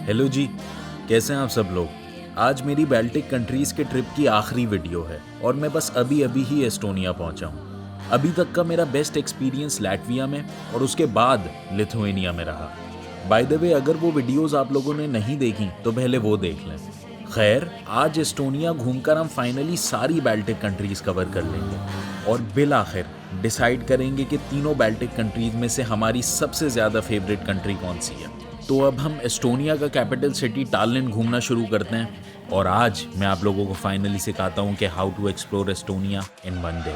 Hello जी, कैसे हैं आप सब लोग। आज मेरी बाल्टिक कंट्रीज़ के ट्रिप की आखिरी वीडियो है और मैं बस अभी ही एस्टोनिया पहुंचा हूं। अभी तक का मेरा बेस्ट एक्सपीरियंस लैटविया में और उसके बाद लिथुएनिया में रहा। बाय द वे, अगर वो वीडियोस आप लोगों ने नहीं देखी तो पहले वो देख लें। खैर, आज एस्टोनिया घूमकर हम फाइनली सारी बाल्टिक कंट्रीज़ कवर कर लेंगे और बिल आखिर डिसाइड करेंगे कि तीनों बाल्टिक कंट्रीज़ में से हमारी सबसे ज़्यादा फेवरेट कंट्री कौन सी है। तो अब हम एस्टोनिया का कैपिटल सिटी टालिन घूमना शुरू करते हैं और आज मैं आप लोगों को फाइनली सिखाता हूँ कि how to explore Estonia in one day.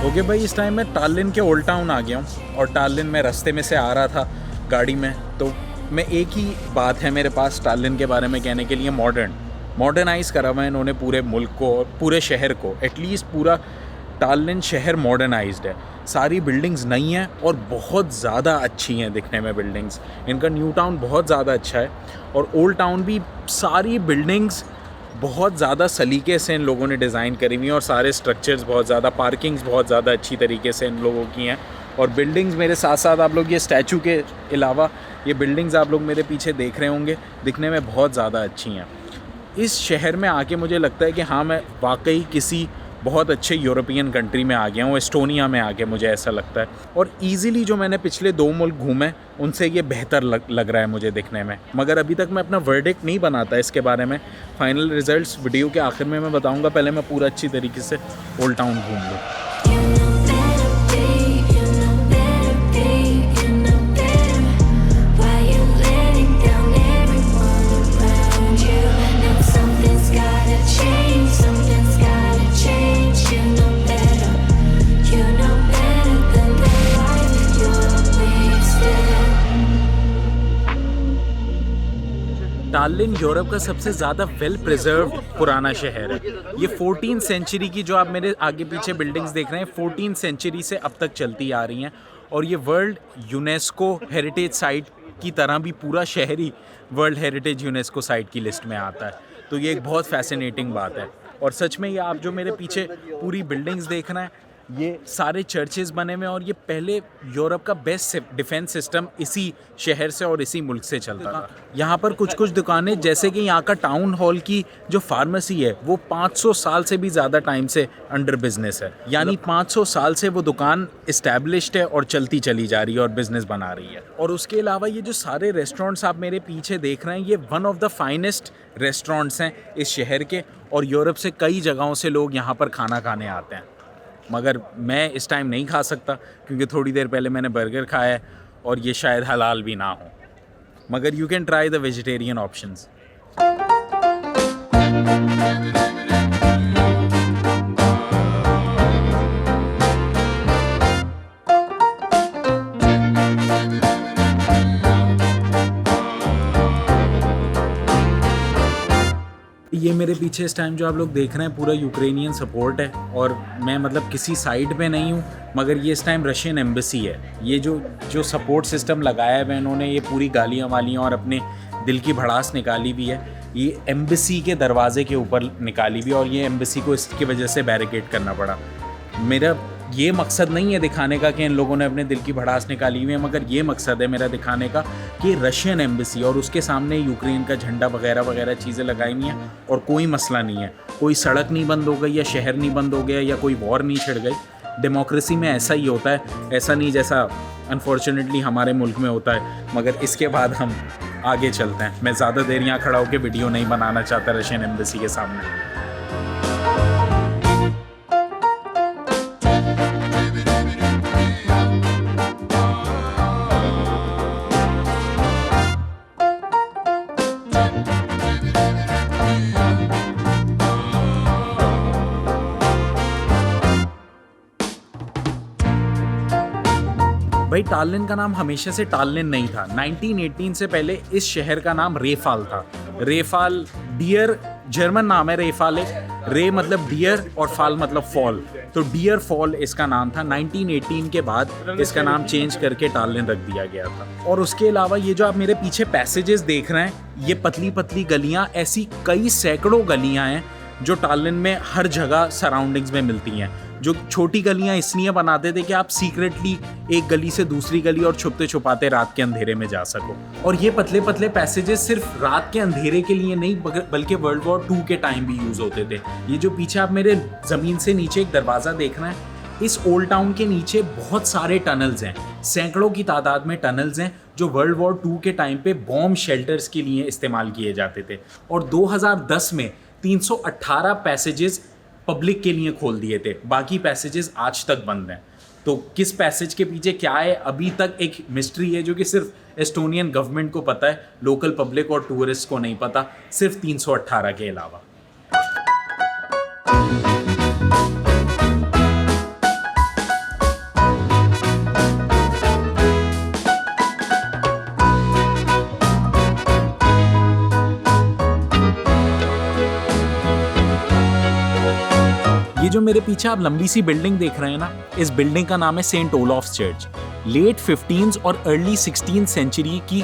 Okay भाई, इस टाइम मैं टालिन के ओल्ड टाउन आ गया हूँ और टालिन में रास्ते में से आ रहा था गाड़ी में, तो मैं एक ही बात है मेरे पास टालिन के बारे में कहने के लिए, मॉडर्नाइज़ करा हुआ है इन्होंने पूरे मुल्क को और पूरे शहर को। एटलीस्ट पूरा टालिन शहर मॉडर्नाइज्ड है, सारी बिल्डिंग्स नई हैं और बहुत ज़्यादा अच्छी हैं दिखने में बिल्डिंग्स। इनका न्यू टाउन बहुत ज़्यादा अच्छा है और ओल्ड टाउन भी, सारी बिल्डिंग्स बहुत ज़्यादा सलीके से इन लोगों ने डिज़ाइन करी हुई हैं और सारे स्ट्रक्चर्स बहुत ज़्यादा, पार्किंग्स बहुत ज़्यादा अच्छी तरीके से इन लोगों की हैं। और बिल्डिंग्स मेरे साथ साथ आप लोग ये स्टैचू के अलावा ये बिल्डिंग्स आप लोग मेरे पीछे देख रहे होंगे, दिखने में बहुत ज़्यादा अच्छी हैं। इस शहर में आके मुझे लगता है कि हाँ, मैं वाकई किसी बहुत अच्छे यूरोपियन कंट्री में आ गया हूँ। एस्टोनिया में आके मुझे ऐसा लगता है और ईज़िली जो मैंने पिछले 2 मुल्क घूमे उनसे ये बेहतर लग रहा है मुझे दिखने में। मगर अभी तक मैं अपना वर्डिक्ट नहीं बनाता इसके बारे में। फाइनल रिजल्ट्स वीडियो के आखिर में मैं बताऊँगा, पहले मैं पूरा अच्छी तरीके से ओल्ड टाउन घूम लूँ। टालिन यूरोप का सबसे ज़्यादा वेल प्रिजर्व्ड पुराना शहर है। ये 14th सेंचुरी की, जो आप मेरे आगे पीछे बिल्डिंग्स देख रहे हैं, 14th सेंचुरी से अब तक चलती आ रही हैं और ये वर्ल्ड यूनेस्को हेरिटेज साइट की तरह भी पूरा शहर ही वर्ल्ड हेरिटेज यूनेस्को साइट की लिस्ट में आता है। तो ये एक बहुत फैसिनेटिंग बात है। और सच में ये आप जो मेरे पीछे पूरी बिल्डिंग्स देख रहे हैं, ये सारे चर्चेज़ बने हुए हैं और ये पहले यूरोप का बेस्ट डिफेंस सिस्टम इसी शहर से और इसी मुल्क से चलता था। यहाँ पर कुछ दुकानें, जैसे कि यहाँ का टाउन हॉल की जो फार्मेसी है, वो 500 साल से भी ज़्यादा टाइम से अंडर बिजनेस है। यानी 500 साल से वो दुकान इस्टेब्लिश्ड है और चलती चली जा रही है और बिजनेस बना रही है। और उसके अलावा ये जो सारे रेस्टोरेंट्स आप मेरे पीछे देख रहे हैं, ये one of the finest restaurants हैं इस शहर के और यूरोप से कई जगहों से लोग यहाँ पर खाना खाने आते हैं। मगर मैं इस टाइम नहीं खा सकता क्योंकि थोड़ी देर पहले मैंने बर्गर खाया है और ये शायद हलाल भी ना हो। मगर you can try the vegetarian options. ये मेरे पीछे इस टाइम जो आप लोग देख रहे हैं पूरा यूक्रेनियन सपोर्ट है और मैं मतलब किसी साइड पे नहीं हूँ, मगर ये इस टाइम रशियन एम्बेसी है। ये जो सपोर्ट सिस्टम लगाया है इन्होंने, ये पूरी गालियाँ वालियाँ और अपने दिल की भड़ास निकाली भी है। ये एम्बेसी के दरवाजे के ऊपर निकाली भी और ये एम्बेसी को इसकी वजह से बैरिकेड करना पड़ा। मेरा ये मकसद नहीं है दिखाने का कि इन लोगों ने अपने दिल की भड़ास निकाली हुई है, मगर ये मकसद है मेरा दिखाने का कि रशियन एम्बेसी और उसके सामने यूक्रेन का झंडा वगैरह चीज़ें लगाई हुई हैं और कोई मसला नहीं है। कोई सड़क नहीं बंद हो गई या शहर नहीं बंद हो गया या कोई वॉर नहीं छिड़ गई। डेमोक्रेसी में ऐसा ही होता है, ऐसा नहीं जैसा अनफॉर्चुनेटली हमारे मुल्क में होता है। मगर इसके बाद हम आगे चलते हैं। मैं ज़्यादा देर यहाँ खड़ा होकर वीडियो नहीं बनाना चाहता रशियन एम्बेसी के सामने। भाई, टालिन का नाम हमेशा से टालिन नहीं था। 1918 से पहले इस शहर का नाम रेफाल था। रेफाल डियर जर्मन नाम है। रेफाल एक, रे मतलब डियर और फाल मतलब फॉल, तो डियर फॉल इसका नाम था। 1918 के बाद इसका नाम चेंज करके टालिन रख दिया गया था। और उसके अलावा ये जो आप मेरे पीछे पैसेजेस देख रहे हैं, ये पतली पतली गलियां, ऐसी कई सैकड़ों गलियां हैं जो टालिन में हर जगह सराउंडिंग्स में मिलती हैं। जो छोटी गलियां इसलिए बनाते थे कि आप सीक्रेटली एक गली से दूसरी गली और छुपते छुपाते रात के अंधेरे में जा सको। और ये पतले पतले पैसेजेस सिर्फ रात के अंधेरे के लिए नहीं बल्कि वर्ल्ड वॉर 2 के टाइम भी यूज़ होते थे। ये जो पीछे आप मेरे ज़मीन से नीचे एक दरवाज़ा देख रहे हैं, इस ओल्ड टाउन के नीचे बहुत सारे टनल्स हैं, सैकड़ों की तादाद में टनल्स हैं जो वर्ल्ड वॉर 2 के टाइम पे बॉम्ब शेल्टर्स के लिए इस्तेमाल किए जाते थे। और 2010 में 318 पैसेजेस पब्लिक के लिए खोल दिए थे, बाकी पैसेजेस आज तक बंद हैं। तो किस पैसेज के पीछे क्या है अभी तक एक मिस्ट्री है, जो कि सिर्फ एस्टोनियन गवर्नमेंट को पता है, लोकल पब्लिक और टूरिस्ट को नहीं पता, सिर्फ 318 के अलावा। ये जो मेरे पीछे आप लंबी सी बिल्डिंग देख रहे हैं ना, इस बिल्डिंग का नाम है सेंट ओलॉफ्स चर्च। लेट 15th और अर्ली 16th सेंचुरी की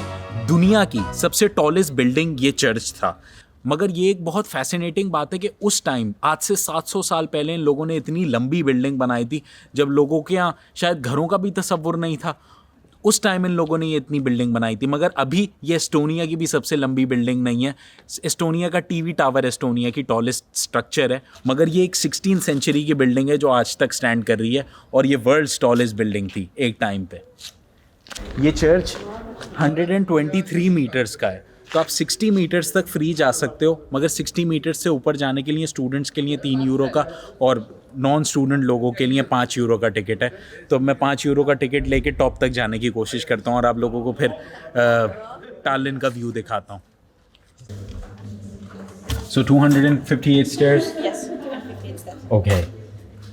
दुनिया की सबसे टॉलेस्ट बिल्डिंग ये चर्च था। मगर ये एक बहुत फैसिनेटिंग बात है कि उस टाइम आज से 700 साल पहले इन लोगों ने इतनी लंबी बिल्डिंग बनाई थी, जब लोगों के यहाँ शायद घरों का भी तसव्वुर नहीं था। उस टाइम इन लोगों ने ये इतनी बिल्डिंग बनाई थी। मगर अभी ये एस्टोनिया की भी सबसे लंबी बिल्डिंग नहीं है। एस्टोनिया का टीवी टावर एस्टोनिया की टॉलेस्ट स्ट्रक्चर है, मगर ये एक 16th सेंचुरी की बिल्डिंग है जो आज तक स्टैंड कर रही है, और ये वर्ल्ड्स टॉलेस्ट बिल्डिंग थी एक टाइम पे। ये चर्च 123 मीटर्स का है, तो आप 60 मीटर्स तक फ्री जा सकते हो, मगर 60 मीटर्स से ऊपर जाने के लिए स्टूडेंट्स के लिए 3 यूरो का और नॉन स्टूडेंट लोगों के लिए 5 यूरो का टिकट है। तो मैं 5 यूरो का टिकट लेके टॉप तक जाने की कोशिश करता हूँ और आप लोगों को फिर टालिन का व्यू दिखाता हूँ। So 258 stairs? Yes, 258 steps. Okay.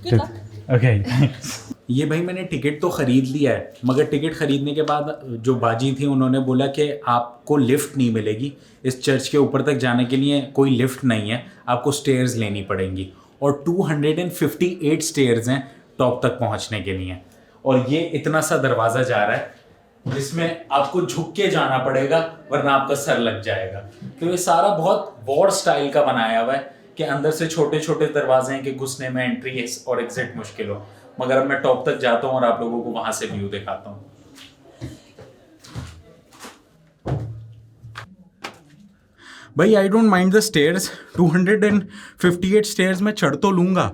Good luck. Okay, thanks. ये भाई मैंने टिकट तो ख़रीद लिया है, मगर टिकट ख़रीदने के बाद जो बाजी थी उन्होंने बोला कि आपको लिफ्ट नहीं मिलेगी, इस चर्च के ऊपर तक जाने के लिए कोई लिफ्ट नहीं है, आपको स्टेयर्स लेनी पड़ेंगी। और 258 स्टेयर्स हैं टॉप तक पहुंचने के लिए। और ये इतना सा दरवाज़ा जा रहा है जिसमें आपको झुक के जाना पड़ेगा, वरना आपका सर लग जाएगा। तो ये सारा बहुत वॉर स्टाइल का बनाया हुआ है कि अंदर से छोटे छोटे दरवाजे हैं कि घुसने में एंट्री और एग्जिट मुश्किल हो। मगर अब मैं टॉप तक जाता हूँ और आप लोगों को वहां से व्यू दिखाता हूँ। भाई I don't mind the stairs, 258 stairs मैं चढ़ तो लूँगा,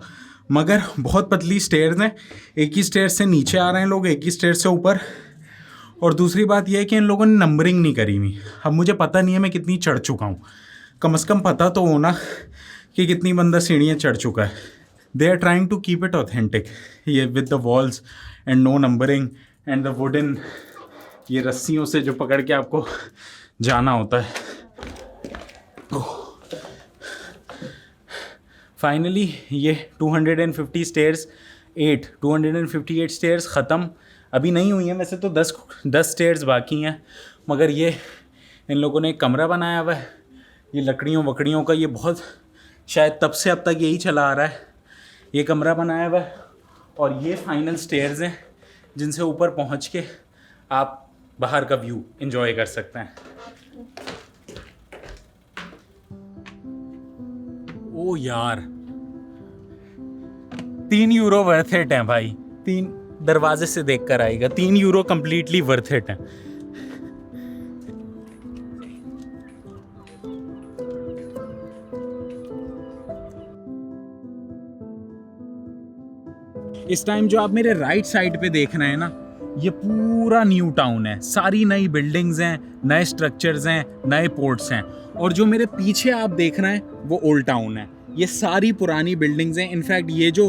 मगर बहुत पतली स्टेयर्स हैं। एक ही स्टेयर से नीचे आ रहे हैं लोग, एक ही स्टेयर से ऊपर। और दूसरी बात यह है कि इन लोगों ने नंबरिंग नहीं करी हुई। अब मुझे पता नहीं है मैं कितनी चढ़ चुका हूँ, कम से कम पता तो होना कि कितनी बंदा सीढ़ियाँ चढ़ चुका है। They are trying to keep it authentic, ये with the walls and no numbering and the wooden, ये रस्सियों से जो पकड़ के आपको जाना होता है। फाइनली ये 258 स्टेयर्स ख़त्म अभी नहीं हुई हैं, वैसे तो 10 स्टेयर्स बाकी हैं। मगर ये इन लोगों ने एक कमरा बनाया हुआ है, ये लकड़ियों वकड़ियों का, ये बहुत शायद तब से अब तक यही चला आ रहा है। ये कमरा बनाया हुआ है और ये फाइनल स्टेयर्स हैं जिनसे ऊपर पहुंच के आप बाहर का व्यू एंजॉय कर सकते हैं। ओ यार 3 यूरो वर्थ इट है भाई, 3 दरवाजे से देख कर आएगा, 3 यूरो कंप्लीटली वर्थ इट है। इस टाइम जो आप मेरे राइट साइड पे देख रहे हैं ना, ये पूरा न्यू टाउन है, सारी नई बिल्डिंग्स हैं, नए स्ट्रक्चर्स हैं, नए पोर्ट्स हैं। और जो मेरे पीछे आप देख रहे हैं वो ओल्ड टाउन है, ये सारी पुरानी बिल्डिंग्स हैं। इनफैक्ट ये जो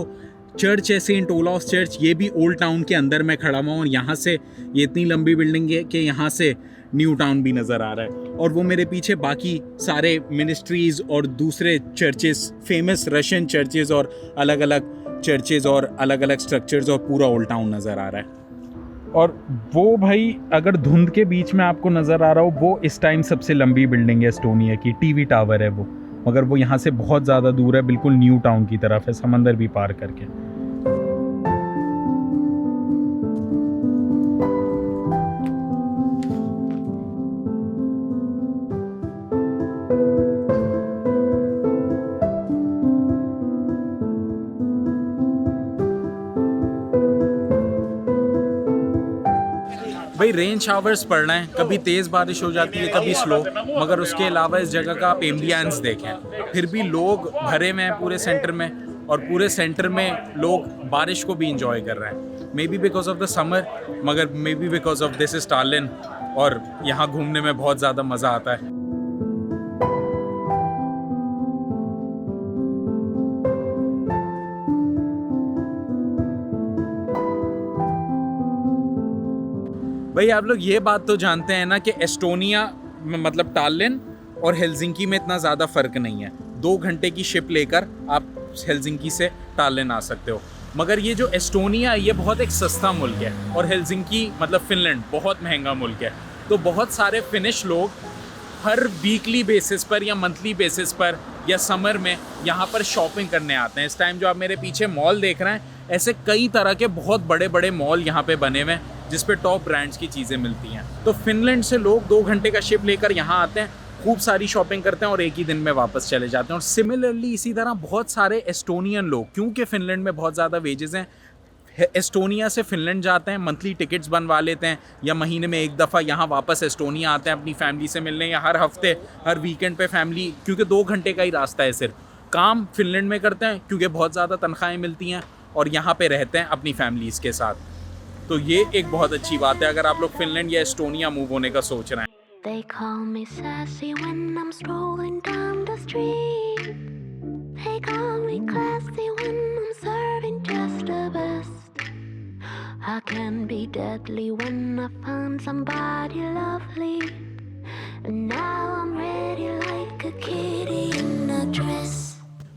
चर्च है सेंट ओलॉफ्स चर्च, ये भी ओल्ड टाउन के अंदर मैं खड़ा हुआ हूँ और यहाँ से ये इतनी लंबी बिल्डिंग है कि यहाँ से न्यू टाउन भी नज़र आ रहा है। और वो मेरे पीछे बाकी सारे मिनिस्ट्रीज़ और दूसरे चर्चेस, फेमस रशियन चर्चेस और अलग अलग चर्चेस और अलग अलग स्ट्रक्चर्स और पूरा ओल्ड टाउन नज़र आ रहा है। और वो भाई अगर धुंध के बीच में आपको नज़र आ रहा हो, वो इस टाइम सबसे लंबी बिल्डिंग है एस्टोनिया की, टीवी टावर है वो, मगर वो यहाँ से बहुत ज़्यादा दूर है, बिल्कुल न्यू टाउन की तरफ है, समंदर भी पार करके। रेन शावर्स पड़ रहे हैं, कभी तेज़ बारिश हो जाती है, कभी स्लो, मगर उसके अलावा इस जगह का आप एम्बियंस देखें, फिर भी लोग भरे हुए हैं पूरे सेंटर में, और पूरे सेंटर में लोग बारिश को भी इंजॉय कर रहे हैं। Maybe because of the summer, मगर maybe because of this is Tallinn, और यहाँ घूमने में बहुत ज़्यादा मज़ा आता है। भाई आप लोग ये बात तो जानते हैं ना कि एस्टोनिया मतलब टालिन और हेलसिंकी में इतना ज़्यादा फ़र्क नहीं है। 2 घंटे की शिप लेकर आप हेलसिंकी से टालिन आ सकते हो। मगर ये जो एस्टोनिया है ये बहुत एक सस्ता मुल्क है, और हेलसिंकी मतलब फिनलैंड बहुत महंगा मुल्क है। तो बहुत सारे फिनिश लोग हर वीकली बेसिस पर या मंथली बेसिस पर या समर में यहाँ पर शॉपिंग करने आते हैं। इस टाइम जो आप मेरे पीछे मॉल देख रहे हैं, ऐसे कई तरह के बहुत बड़े बड़े मॉल यहाँ पे बने हुए हैं जिस पे टॉप ब्रांड्स की चीज़ें मिलती हैं। तो फिनलैंड से लोग 2 घंटे का शिप लेकर यहाँ आते हैं, खूब सारी शॉपिंग करते हैं और एक ही दिन में वापस चले जाते हैं। और सिमिलरली इसी तरह बहुत सारे एस्टोनियन लोग, क्योंकि फिनलैंड में बहुत ज़्यादा वेजेस हैं, एस्टोनिया से फिनलैंड जाते हैं, मंथली टिकट्स बनवा लेते हैं, या महीने में एक दफ़ा यहाँ वापस एस्टोनिया आते हैं अपनी फैमिली से मिलने, या हर हफ्ते हर वीकेंड पे फैमिली, क्योंकि 2 घंटे का ही रास्ता है सिर्फ, काम फिनलैंड में करते हैं क्योंकि बहुत ज़्यादा तनख्वाहें मिलती हैं, और यहाँ पे रहते हैं अपनी फैमिलीज़ के साथ। तो ये एक बहुत अच्छी बात है अगर आप लोग फिनलैंड या एस्टोनिया मूव होने का सोच रहे हैं। They call me sassy when I'm strolling down the street. They call me classy when I'm serving just the best. I can be deadly when I find somebody lovely. And now I'm ready like a kitty in a dress.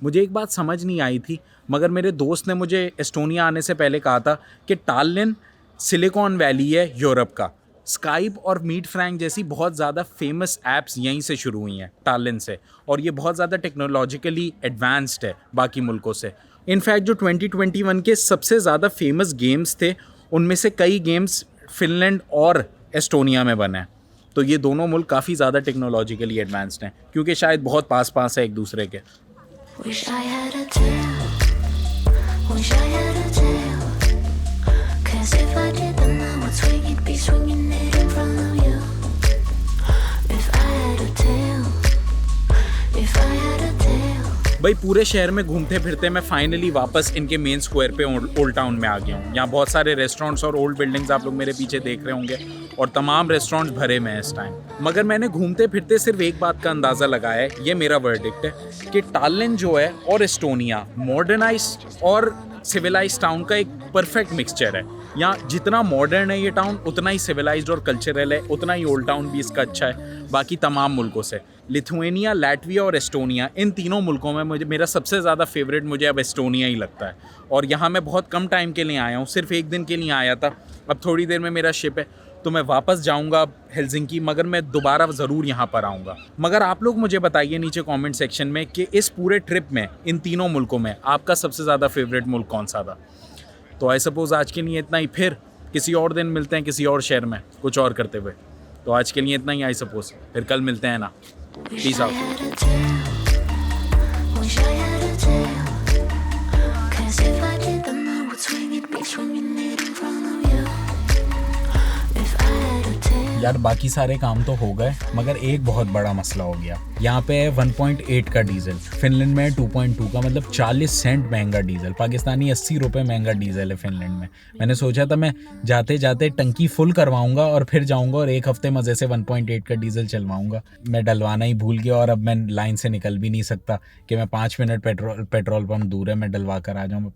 मुझे एक बात समझ नहीं आई थी, मगर मेरे दोस्त ने मुझे एस्टोनिया आने से पहले कहा था कि टालिन सिलिकॉन वैली है यूरोप का। स्काइप और मीट फ्रैंक जैसी बहुत ज़्यादा फेमस ऐप्स यहीं से शुरू हुई हैं, टालिन से, और ये बहुत ज़्यादा टेक्नोलॉजिकली एडवांस्ड है बाकी मुल्कों से। इनफैक्ट जो 2021 के सबसे ज़्यादा फेमस गेम्स थे, उनमें से कई गेम्स फिनलैंड और एस्टोनिया में बने हैं। तो ये दोनों मुल्क काफ़ी ज़्यादा टेक्नोलॉजिकली एडवांस्ड हैं, क्योंकि शायद बहुत पास पास है एक दूसरे के। Wish I had a tail. Wish I had a tail. 'Cause if I did, then I would swing it, be swinging it in front of you. If I had a tail. If I had a tail. भाई पूरे शहर में घूमते फिरते मैं finally वापस इनके main square पे ओल्ड टाउन में आ गया हूँ। यहाँ बहुत सारे रेस्टोरेंट्स और ओल्ड बिल्डिंग्स आप लोग मेरे पीछे देख रहे होंगे, और तमाम रेस्टोरेंट्स भरे हुए हैं इस टाइम। मगर मैंने घूमते फिरते सिर्फ एक बात का अंदाज़ा लगाया है, ये मेरा वर्डिक्ट है कि टालिन जो है और एस्टोनिया मॉडर्नाइज्ड और सिविलाइज्ड टाउन का एक परफेक्ट मिक्सचर है। यहाँ जितना मॉडर्न है ये टाउन, उतना ही सिविलाइज्ड और कल्चरल है, उतना ही ओल्ड टाउन भी इसका अच्छा है बाकी तमाम मुल्कों से। लिथुआनिया, लैटविया और एस्टोनिया, इन तीनों मुल्कों में मुझे मेरा सबसे ज़्यादा फेवरेट मुझे अब एस्टोनिया ही लगता है। और यहाँ मैं बहुत कम टाइम के लिए आया हूँ, सिर्फ 1 दिन के लिए आया था। अब थोड़ी देर में मेरा शिप है, तो मैं वापस जाऊंगा हेलसिंकी, मगर मैं दोबारा ज़रूर यहाँ पर आऊँगा। मगर आप लोग मुझे बताइए नीचे कमेंट सेक्शन में कि इस पूरे ट्रिप में, इन तीनों मुल्कों में आपका सबसे ज़्यादा फेवरेट मुल्क कौन सा था। तो आई सपोज़ आज के लिए इतना ही, फिर किसी और दिन मिलते हैं किसी और शहर में कुछ और करते हुए। तो आज के लिए इतना ही आई सपोज़, फिर कल मिलते हैं ना। Peace out. Wish I had a tail. 'Cause if I did, then I would swing it, be swinging it in front of you. If I had a tail. यार बाकी सारे काम तो हो गए, मगर एक बहुत बड़ा मसला हो गया। यहाँ पे है 1.8 का डीजल, फिनलैंड में है 2.2 का, मतलब 40 सेंट महंगा डीजल। पाकिस्तानी 80 रुपये महंगा डीजल है फिनलैंड में। मैंने सोचा था मैं जाते जाते टंकी फुल करवाऊंगा और फिर जाऊंगा और 1 हफ्ते मज़े से 1.8 का डीजल चलवाऊंगा। मैं डलवाना ही भूल गया, और अब मैं लाइन से निकल भी नहीं सकता कि मैं 5 मिनट पेट्रोल पंप दूर है, मैं डलवा कर आ जाऊँ।